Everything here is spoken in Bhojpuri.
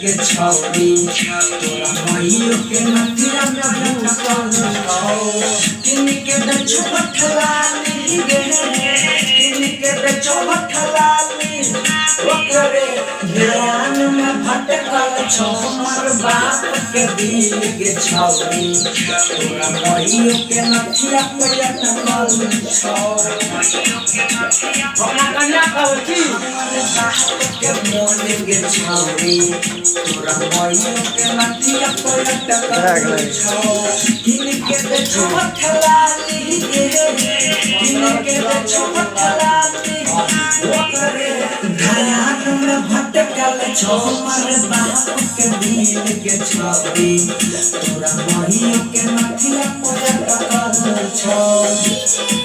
के छौरी तोरा मइयो के नथिया में भूकल छौ किनके दे छुपठलाली गे किनके दे छुपठलाली ओकरे ध्यान में भटकल छौ हमर बाप के दिल के छौरी तोरा मइयो के नथिया में भूकल छौ अपना कन्या कहती के मोन के छौरी तोरा मइयो के नथिया में भूकल छौ किनके दे छुपठलाली गे किनके दे छुपठलाली ओकरे ध्यान में भटकल छौ हमर बाप के दिल के छौरी तोरा मइयो के नथिया में भूकल छौ।